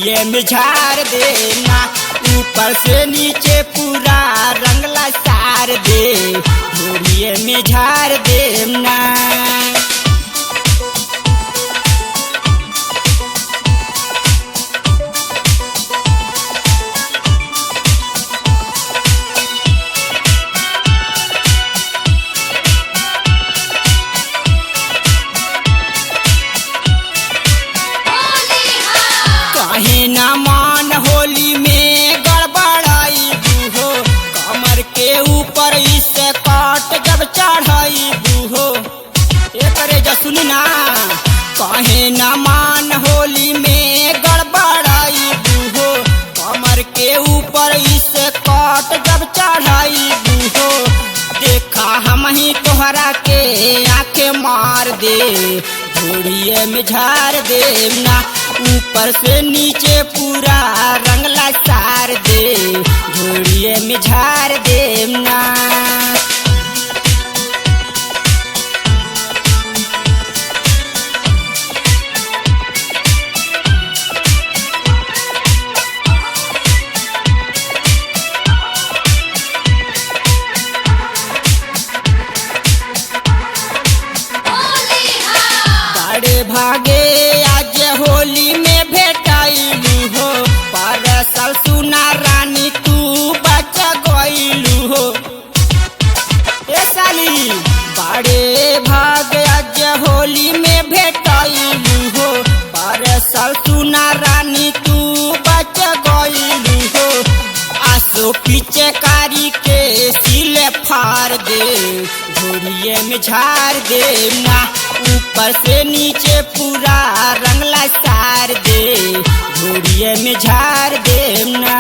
झोड़िए में झाड़ देना, ऊपर से नीचे पूरा रंगला सार दे, झोड़िए में झाड़ देना। कहे ना मान होली में गड़बड़ाई बूहो, कमर के ऊपर इससे काट जब चढ़ाई बूहो। एकरे जा सुनना, कहे ना मान होली में गड़बड़ाई बूहो, कमर के ऊपर इससे काट जब चढ़ाई बूहो। देखा हम ही तोहरा के आंखें मार दे, झोड़िए में झाड़ देना, ऊपर से नीचे पूरा रंगला सार दे, झोड़िए में झाड़ देना। बड़े भागे आज होली में भेटाइलू हो, परसल सुना रानी तू बच गइलू हो। ए साली बड़े भाग आज होली में भेटाइलू हो, परसल सुना रानी तू बच गइलू हो। आसो पीछे कारी के सिले फाड़ दे, झोड़िए में झाड़ देना, ऊपर से नीचे पूरा रंगला सार दे, झोड़िए में झाड़ देना।